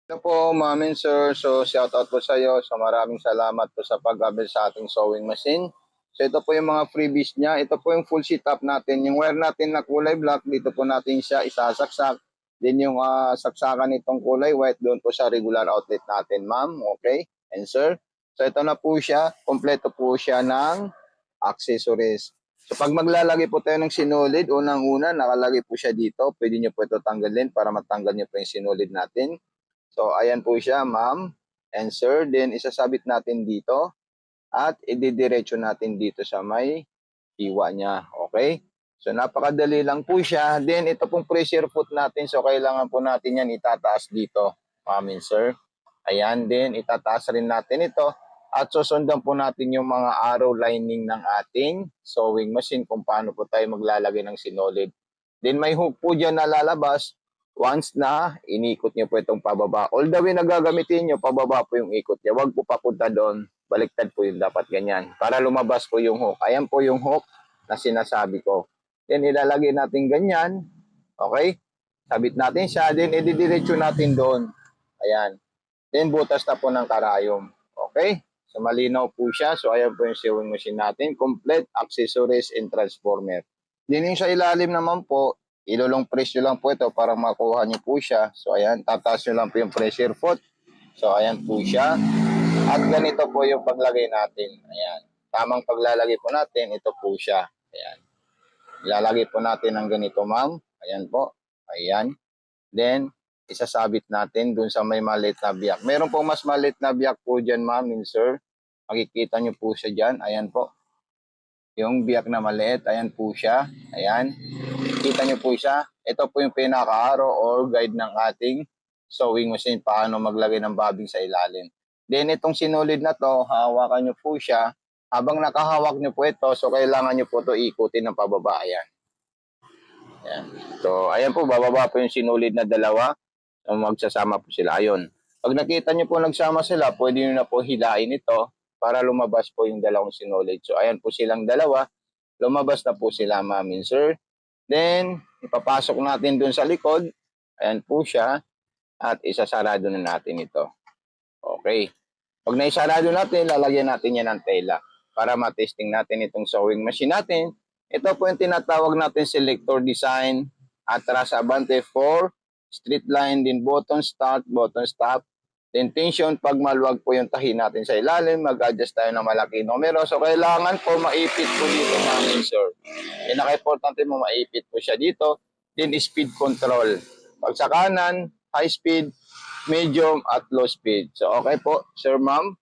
Hello po, ma'am and sir. So, shout out po sa iyo. So, maraming salamat po sa pag-avail sa ating sewing machine. So, ito po yung mga freebies niya. Ito po yung full setup natin. Yung wire natin na kulay black, dito po natin siya isasaksak. Then yung saksakan nitong kulay white, doon po sa regular outlet natin, ma'am. Okay? And sir. So, ito na po siya. Kompleto po siya ng accessories. So, pag maglalagay po tayo ng sinulid, unang-una, nakalagay po siya dito. Pwede nyo po ito tanggalin para matanggal nyo po yung sinulid natin. So, ayan po siya, ma'am and sir. Then, isasabit natin dito at ididiretso natin dito sa may hiwa niya. Okay? So, napakadali lang po siya. Then, ito pong pressure foot natin. So, kailangan po natin yan itataas dito, ma'am and sir. Ayan, then itataas rin natin ito. At susundan po natin yung mga arrow lining ng ating sewing machine kung paano po tayo maglalagay ng sinolid. Then, may hook po dyan na lalabas. Once na inikot niyo po itong pababa, all the way na gagamitin niyo, pababa po yung ikot niya. Huwag po papunta doon. Baliktad po yung dapat ganyan. Para lumabas po yung hook. Ayan po yung hook na sinasabi ko. Then ilalagay natin ganyan. Okay? Sabit natin siya. Then ididiretso natin doon. Ayan. Then butas na po ng karayom. Okay? So malinaw po siya. So ayan po yung sewing machine natin. Complete accessories and transformer. Then yung sa ilalim naman po, ilulong press nyo lang po ito para makuha nyo po siya. So, ayan, tataas nyo lang po yung pressure foot. So, ayan po siya. At ganito po yung paglagay natin. Ayan. Tamang paglalagay po natin, ito po siya. Ayan. Ilalagay po natin ng ganito, ma'am. Ayan po. Ayan. Then, isasabit natin dun sa may maliit na biyak. Meron po mas maliit na biyak po dyan, ma'am and sir. Makikita nyo po siya dyan. Ayan po. Yung biyak na maliit, ayan po siya. Ayan. Kita nyo po siya. Ito po yung pinaka-arrow or guide ng ating sewing machine. Paano maglagay ng bobbin sa ilalim. Then itong sinulid na to, hawakan nyo po siya. Habang nakahawak nyo po ito, so kailangan nyo po ito ikutin ng pababa. Ayan. Ayan. So ayan po, bababa po yung sinulid na dalawa. So, magsasama po sila. Ayun. Pag nakita nyo po nagsama sila, pwede nyo na po hilain ito para lumabas po yung dalawang sinulid. So ayan po silang dalawa. Lumabas na po sila, ma'am and sir. Then, ipapasok natin dun sa likod. Ayan po siya. At isasarado na natin ito. Okay. Pag naisarado natin, lalagyan natin yan ng tela para matesting natin itong sewing machine natin. Ito po yung tinatawag natin selector design. Atras abante for straight line, din button start, button stop. Then tension, pag maluwag po yung tahi natin sa ilalim, mag-adjust tayo ng malaki numero. So, kailangan po maipit po dito, ma'am and sir. Pinaka-importante mo, maipit po siya dito. Then, speed control. Pag sa kanan, high speed, medium, at low speed. So, okay po, sir, ma'am.